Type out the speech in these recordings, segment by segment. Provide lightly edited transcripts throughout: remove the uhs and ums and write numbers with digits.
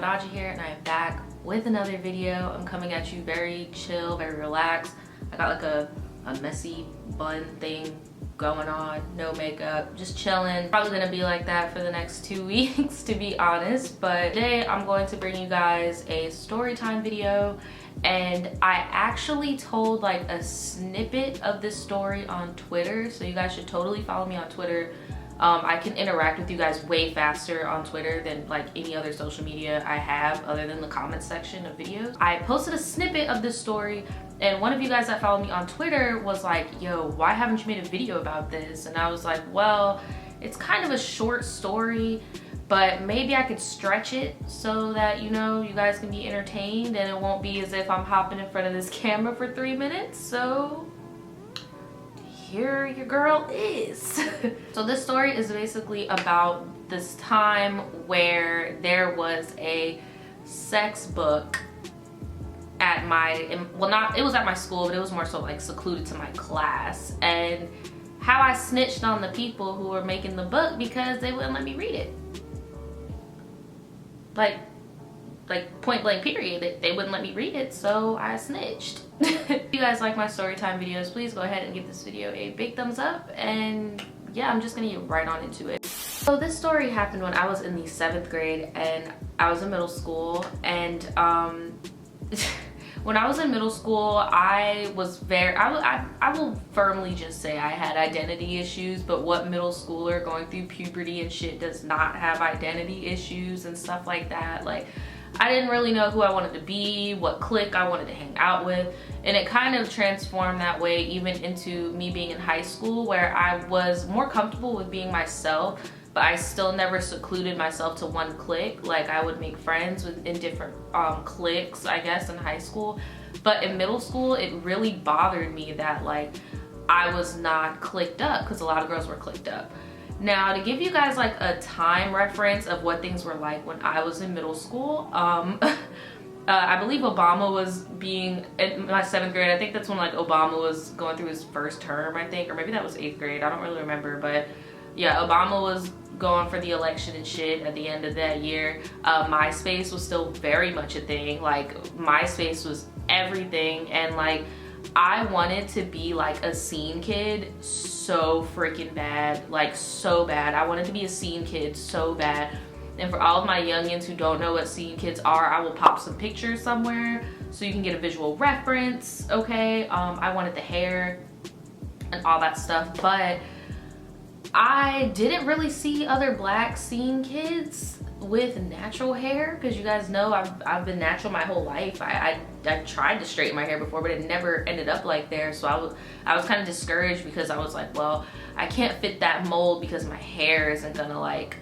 girl Naja here, and I am back with another video. I'm coming at you very chill, very relaxed. I got like a messy bun thing going on, no makeup, just chilling. Probably gonna be like that for the next 2 weeks to be honest, but today I'm going to bring you guys a story time video, and I actually told like a snippet of this story on Twitter, so you guys should totally follow me on Twitter. I can interact with you guys way faster on Twitter than like any other social media I have other than the comment section of videos. I posted a snippet of this story, and one of you guys that followed me on Twitter was like, yo, why haven't you made a video about this? And I was like, well, it's kind of a short story, but maybe I could stretch it so that, you know, you guys can be entertained and it won't be as if I'm hopping in front of this camera for 3 minutes. So here your girl is. So this story is basically about this time where there was a sex book at my, well, not, it was at my school, but it was more so like secluded to my class, and how I snitched on the people who were making the book because they wouldn't let me read it. Like point blank period, they wouldn't let me read it, so I snitched. If you guys like my story time videos, please go ahead and give this video a big thumbs up, and yeah, I'm just gonna get right on into it. So this story happened when I was in the 7th grade and I was in middle school, and when I was in middle school, I was very, I will firmly just say I had identity issues, but what middle schooler going through puberty and shit does not have identity issues and stuff like that? Like, I didn't really know who I wanted to be, what clique I wanted to hang out with, and it kind of transformed that way even into me being in high school, where I was more comfortable with being myself, but I still never secluded myself to one clique. Like, I would make friends in different cliques, I guess, in high school. But in middle school, it really bothered me that like I was not clicked up, because a lot of girls were clicked up. Now, to give you guys like a time reference of what things were like when I was in middle school, I believe Obama was being in my 7th grade. I think that's when like Obama was going through his first term, I think, or maybe that was 8th grade. I don't really remember, but yeah, Obama was going for the election and shit at the end of that year. MySpace was still very much a thing. Like, MySpace was everything, and like I wanted to be like a scene kid so freaking bad, like so bad. I wanted to be a scene kid so bad. And for all of my youngins who don't know what scene kids are, I will pop some pictures somewhere so you can get a visual reference, okay? I wanted the hair and all that stuff, but I didn't really see other black scene kids with natural hair, because you guys know I've been natural my whole life. I tried to straighten my hair before, but it never ended up like there. So I was kind of discouraged, because I was like, well, I can't fit that mold because my hair isn't gonna like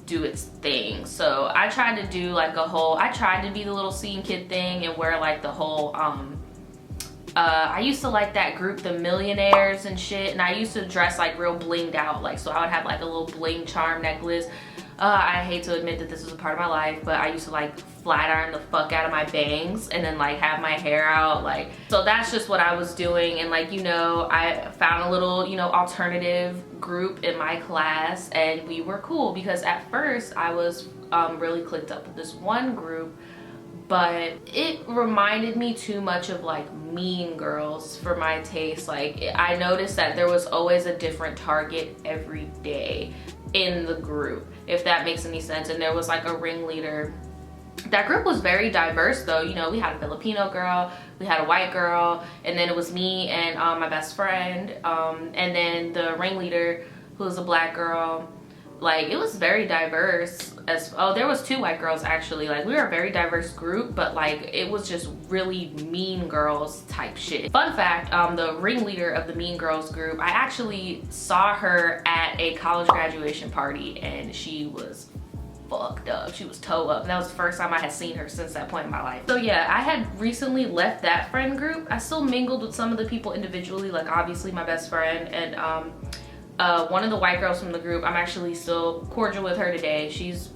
do its thing. So I tried to do like I tried to be the little scene kid thing and wear like the whole I used to like that group, the Millionaires and shit, and I used to dress like real blinged out, like, so I would have like a little bling charm necklace. I hate to admit that this was a part of my life, but I used to like flat iron the fuck out of my bangs and then like have my hair out, like, so that's just what I was doing. And like, you know, I found a little, you know, alternative group in my class, and we were cool, because at first I was really clicked up with this one group, but it reminded me too much of like Mean Girls for my taste. Like, I noticed that there was always a different target every day in the group, if that makes any sense. And there was like a ringleader. That group was very diverse though. You know, we had a Filipino girl, we had a white girl, and then it was me and my best friend, and then the ringleader, who was a black girl. Like, it was very diverse. There was 2 white girls actually. Like, we were a very diverse group, but like it was just really Mean Girls type shit. Fun fact, the ringleader of the Mean Girls group, I actually saw her at a college graduation party, and she was fucked up. She was toe up. And that was the first time I had seen her since that point in my life. So yeah, I had recently left that friend group. I still mingled with some of the people individually, like obviously my best friend, and one of the white girls from the group, I'm actually still cordial with her today. She's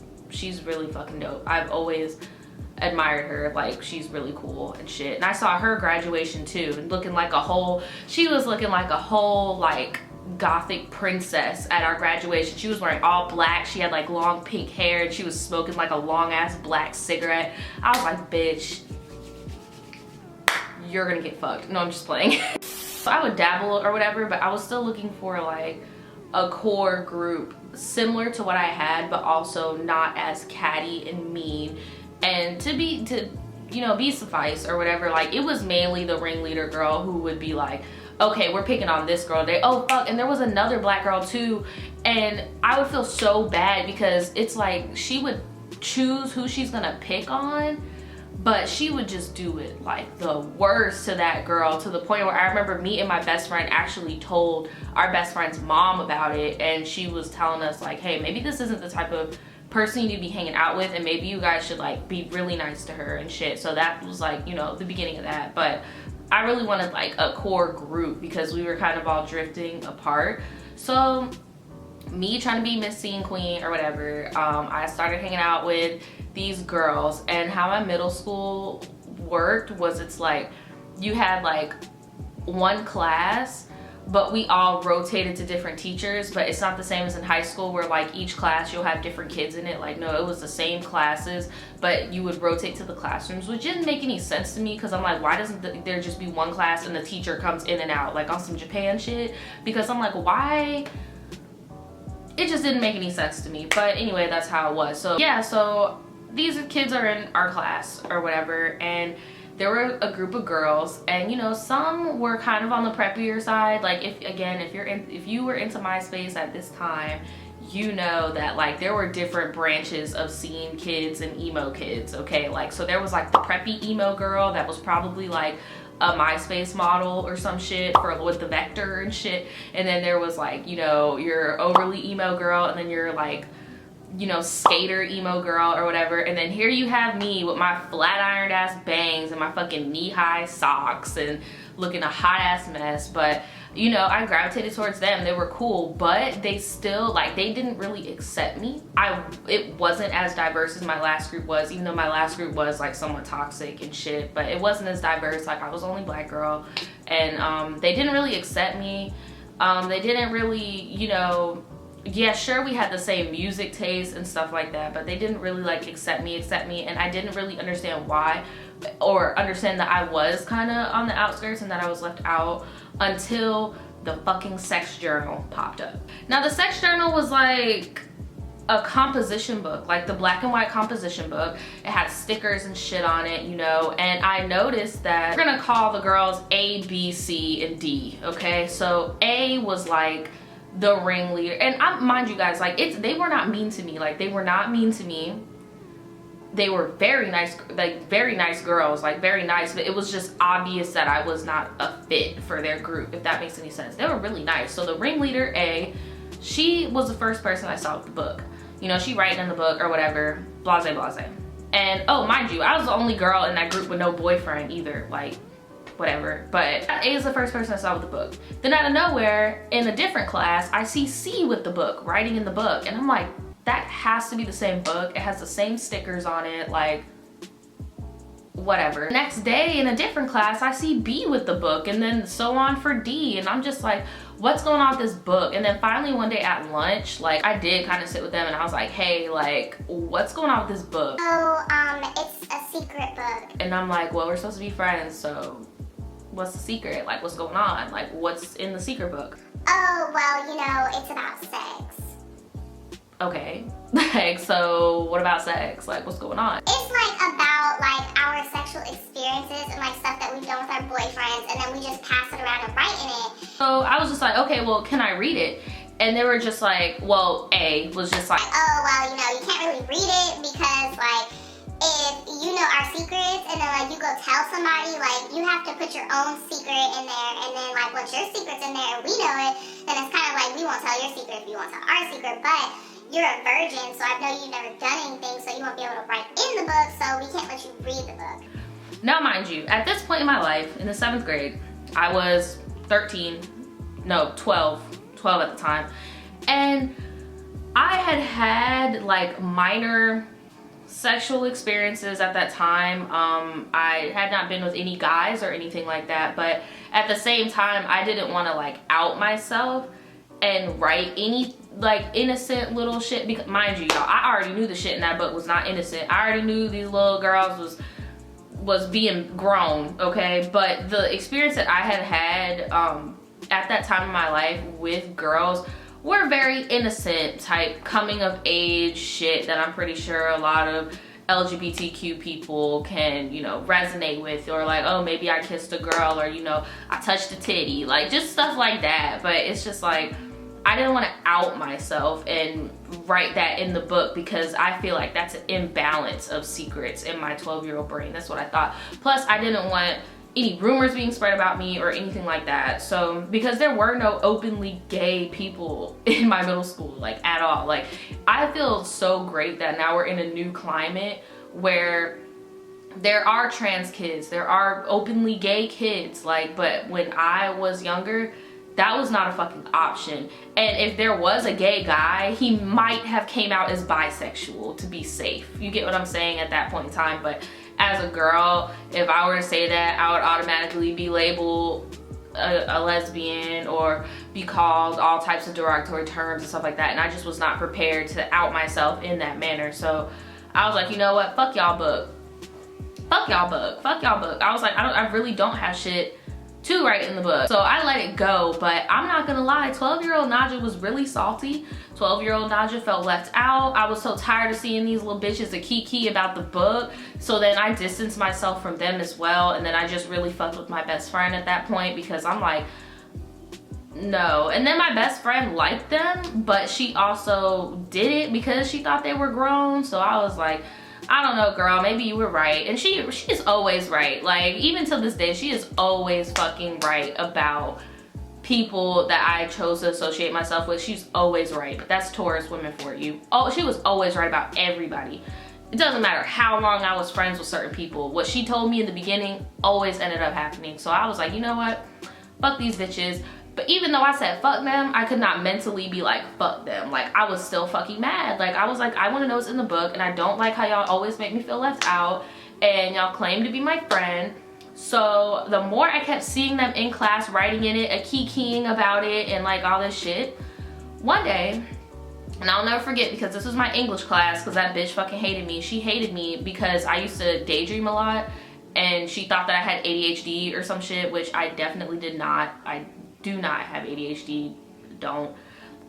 really fucking dope. I've always admired her. Like, she's really cool and shit. And I saw her graduation too, and looking like a whole, she was looking like a whole like gothic princess at our graduation. She was wearing all black. She had like long pink hair and she was smoking like a long ass black cigarette. I was like, bitch, you're gonna get fucked. No, I'm just playing. So I would dabble or whatever, but I was still looking for like a core group similar to what I had, but also not as catty and mean, and to you know, be suffice or whatever. Like, it was mainly the ringleader girl who would be like, okay, we're picking on this girl today. Oh fuck, and there was another black girl too, and I would feel so bad because it's like she would choose who she's gonna pick on, but she would just do it like the worst to that girl, to the point where I remember me and my best friend actually told our best friend's mom about it, and she was telling us like, hey, maybe this isn't the type of person you need to be hanging out with, and maybe you guys should like be really nice to her and shit. So that was like, you know, the beginning of that. But I really wanted like a core group because we were kind of all drifting apart. So me trying to be Miss Scene Queen or whatever, I started hanging out with these girls. And how my middle school worked was, it's like you had like one class, but we all rotated to different teachers. But it's not the same as in high school where like each class you'll have different kids in it. Like, no, it was the same classes, but you would rotate to the classrooms, which didn't make any sense to me because I'm like, why doesn't there just be one class and the teacher comes in and out like on some Japan shit? Because I'm like, why? It just didn't make any sense to me. But anyway, that's how it was. So yeah, so these kids are in our class or whatever, and there were a group of girls, and you know, some were kind of on the preppier side. Like, if you were into MySpace at this time, you know that like there were different branches of scene kids and emo kids, okay? Like, so there was like the preppy emo girl that was probably like a MySpace model or some shit for with the vector and shit, and then there was like, you know, your overly emo girl, and then you're like, you know, skater emo girl or whatever. And then here you have me with my flat ironed ass bangs and my fucking knee-high socks and looking a hot ass mess. But you know, I gravitated towards them. They were cool, but they still, like, they didn't really accept me. It wasn't as diverse as my last group was, even though my last group was like somewhat toxic and shit, but it wasn't as diverse. Like, I was the only black girl, and they didn't really accept me. They didn't really, you know, yeah, sure, we had the same music taste and stuff like that, but they didn't really like accept me, and I didn't really understand why, or understand that I was kind of on the outskirts and that I was left out until the fucking sex journal popped up. Now, the sex journal was like a composition book, like the black and white composition book. It had stickers and shit on it, you know, and I noticed that we're gonna call the girls A, B, C, and D, okay? So A was like the ringleader, and mind you guys, like, they were not mean to me. Like, they were not mean to me. They were very nice, like very nice girls, like very nice, but it was just obvious that I was not a fit for their group, if that makes any sense. They were really nice. So the ringleader A, she was the first person I saw with the book. You know, she writing in the book or whatever, blase blase. And oh, mind you, I was the only girl in that group with no boyfriend either, like whatever. But A is the first person I saw with the book. Then out of nowhere, in a different class, I see C with the book, writing in the book, and I'm like, that has to be the same book. It has the same stickers on it, like whatever. Next day in a different class, I see B with the book, and then so on for D, and I'm just like, what's going on with this book? And then finally one day at lunch, like, I did kind of sit with them and I was like, hey, like, what's going on with this book? Oh, it's a secret book. And I'm like, well, we're supposed to be friends, so what's the secret? Like, what's going on? Like, what's in the secret book? Oh, well, you know, it's about sex. Okay, like, so what about sex? Like, what's going on? It's like about like our sexual experiences and like stuff that we've done with our boyfriends, and then we just pass it around and write in it. So I was just like, okay, well, can I read it? And they were just like, well, A was just like, oh, well, you know, you can't really read it because like, if you know our secrets and then like you go tell somebody, like you have to put your own secret in there, and then like once your secret's in there and we know it, then it's kind of like we won't tell your secret if you won't tell our secret, but you're a virgin, so I know you've never done anything, so you won't be able to write in the book, so we can't let you read the book. Now, mind you, at this point in my life, in the 7th grade, I was 12 at the time, and I had like minor sexual experiences at that time. I had not been with any guys or anything like that, but at the same time, I didn't want to like out myself, and write any like innocent little shit, because mind you, y'all, I already knew the shit in that book was not innocent. I already knew these little girls was being grown, okay? But the experience that I had at that time in my life with girls were very innocent type coming of age shit that I'm pretty sure a lot of LGBTQ people can, you know, resonate with, or like, oh, maybe I kissed a girl, or, you know, I touched a titty, like just stuff like that. But it's just like, I didn't want to out myself and write that in the book, because I feel like that's an imbalance of secrets in my 12-year-old brain. That's what I thought. Plus, I didn't want any rumors being spread about me or anything like that. So, because there were no openly gay people in my middle school, like at all. Like, I feel so great that now we're in a new climate where there are trans kids, there are openly gay kids, like, but when I was younger, that was not a fucking option. And if there was a gay guy, he might have came out as bisexual to be safe. You get what I'm saying at that point in time. But as a girl, if I were to say that, I would automatically be labeled a lesbian or be called all types of derogatory terms and stuff like that. And I just was not prepared to out myself in that manner. So I was like, you know what? Fuck y'all book. Fuck y'all book. Fuck y'all book. I was like, I really don't have shit to write in the book. So I let it go, but I'm not gonna lie, 12-year-old Naja was really salty. 12-year-old Naja felt left out. I was so tired of seeing these little bitches a kiki about the book. So then I distanced myself from them as well. And then I just really fucked with my best friend at that point, because I'm like, no. And then my best friend liked them, but she also did it because she thought they were grown. So I was like, I don't know, girl, maybe you were right. And she is always right. Like, even to this day, she is always fucking right about people that I chose to associate myself with. She's always right. But that's Taurus women for you. Oh, she was always right about everybody. It doesn't matter how long I was friends with certain people. What she told me in the beginning always ended up happening. So I was like, you know what? Fuck these bitches. But even though I said fuck them, I could not mentally be like, fuck them. Like, I was still fucking mad. Like, I was like, I want to know what's in the book, and I don't like how y'all always make me feel left out, and y'all claim to be my friend. So the more I kept seeing them in class writing in it, kikiing about it, and like all this shit, one day, and I'll never forget, because this was my English class, because that bitch fucking hated me. She hated me because I used to daydream a lot, and she thought that I had ADHD or some shit, which I definitely did not. I do not have ADHD, don't.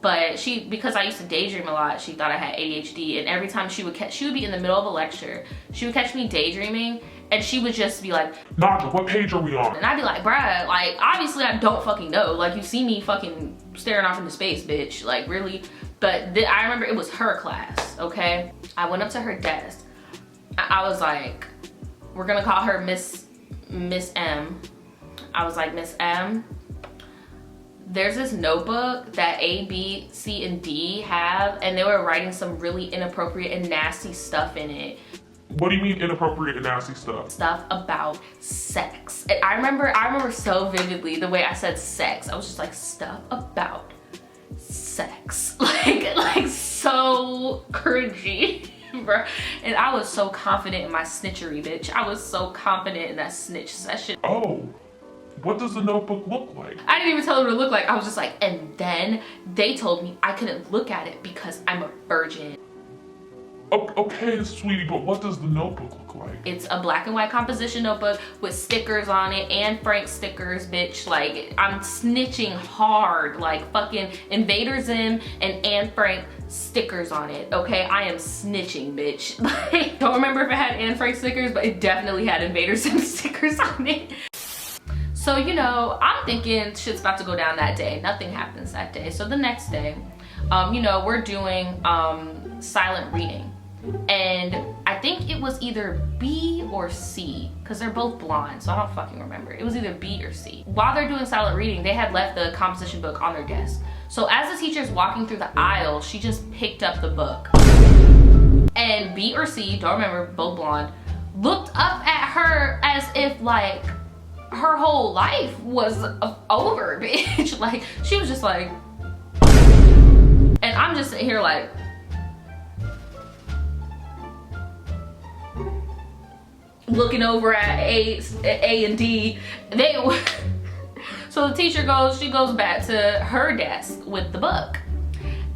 But because I used to daydream a lot, she thought I had ADHD, and every time she would be in the middle of a lecture, she would catch me daydreaming, and she would just be like, Naja, what page are we on? And I'd be like, bruh, like, obviously I don't fucking know. Like, you see me fucking staring off into space, bitch. Like, really? But I remember it was her class, okay? I went up to her desk. I was like, we're gonna call her Miss M. I was like, Miss M, there's this notebook that A, B, C, and D have, and they were writing some really inappropriate and nasty stuff in it. What do you mean inappropriate and nasty stuff? Stuff about sex. And I remember so vividly the way I said sex. I was just like, stuff about sex. Like so cringy, bro. And I was so confident in my snitchery, bitch. I was so confident in that snitch session. Oh. What does the notebook look like? I didn't even tell her what it looked like. I was just like, and then they told me I couldn't look at it because I'm a virgin. Okay, sweetie, but what does the notebook look like? It's a black and white composition notebook with stickers on it, and Frank stickers, bitch. Like, I'm snitching hard, like fucking Invader Zim and Anne Frank stickers on it, okay? I am snitching, bitch. Like, don't remember if it had Anne Frank stickers, but it definitely had Invader Zim stickers on it. So, you know, I'm thinking shit's about to go down that day. Nothing happens that day. So the next day, you know, we're doing silent reading. And I think it was either B or C, because they're both blonde, so I don't fucking remember. It was either B or C. While they're doing silent reading, they had left the composition book on their desk. So as the teacher's walking through the aisle, she just picked up the book. And B or C, don't remember, both blonde, looked up at her as if like her whole life was over, bitch. Like, she was just like, and I'm just sitting here like, looking over at A and D. So So the teacher she goes back to her desk with the book.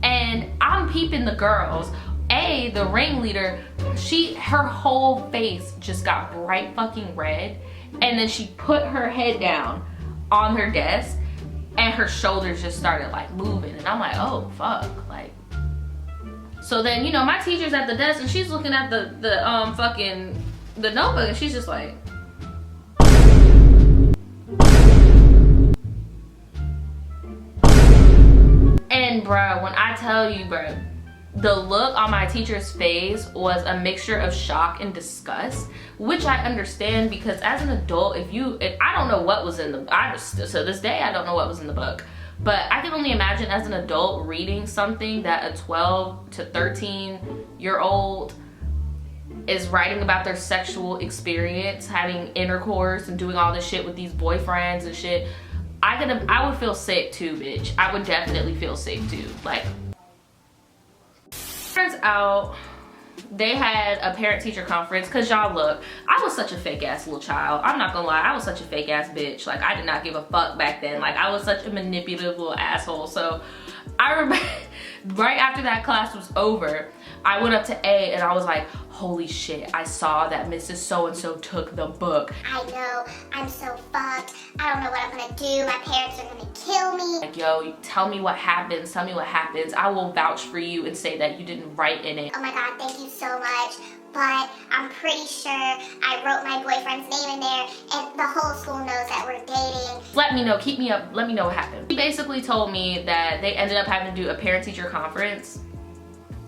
And I'm peeping the girls. The ringleader, her whole face just got bright fucking red. And then she put her head down on her desk and her shoulders just started like moving. And I'm like, oh fuck, like. So then, you know, my teacher's at the desk and she's looking at the notebook and she's just like. And bruh, when I tell you, bruh, the look on my teacher's face was a mixture of shock and disgust, which I understand because as an adult, if I don't know what was in to this day, I don't know what was in the book, but I can only imagine as an adult reading something that a 12 to 13-year-old is writing about their sexual experience, having intercourse and doing all this shit with these boyfriends and shit. I would feel sick too, bitch. I would definitely feel sick too. Like, turns out they had a parent-teacher conference because y'all look, I was such a fake-ass little child. I'm not gonna lie, I was such a fake-ass bitch. Like, I did not give a fuck back then. Like, I was such a manipulative little asshole. So I remember right after that class was over, I went up to A and I was like, holy shit, I saw that Mrs. So-and-so took the book. I know, I'm so fucked. I don't know what I'm gonna do. My parents are gonna kill me. Like, yo, tell me what happens. Tell me what happens. I will vouch for you and say that you didn't write in it. Oh my God, thank you so much. But I'm pretty sure I wrote my boyfriend's name in there and the whole school knows that we're dating. Let me know, keep me up, let me know what happened. He basically told me that they ended up having to do a parent-teacher conference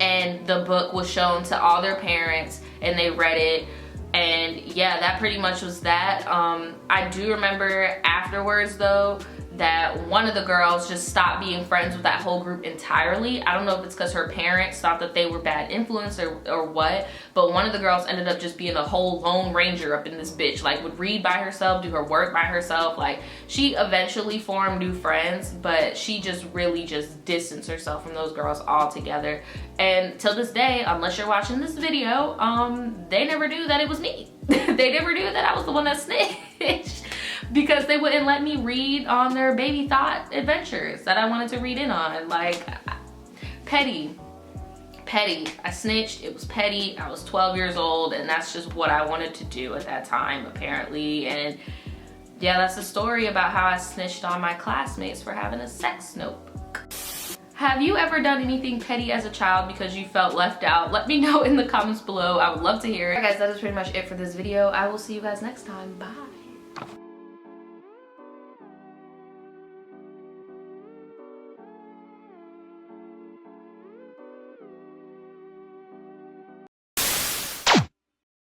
and the book was shown to all their parents and they read it, and yeah, that pretty much was that. I do remember afterwards though that one of the girls just stopped being friends with that whole group entirely. I don't know if it's because her parents thought that they were bad influence or what, but one of the girls ended up just being a whole lone ranger up in this bitch, like would read by herself, do her work by herself. Like, she eventually formed new friends, but she just really just distanced herself from those girls altogether. And till this day, unless you're watching this video, they never knew that it was me. They never knew that I was the one that snitched. Because they wouldn't let me read on their baby thought adventures that I wanted to read in on. Like, petty. I snitched, it was petty. I was 12 years old and that's just what I wanted to do at that time, apparently. And yeah, that's the story about how I snitched on my classmates for having a sex notebook. Have you ever done anything petty as a child because you felt left out? Let me know in the comments below. I would love to hear it. Alright guys, that is pretty much it for this video. I will see you guys next time. Bye.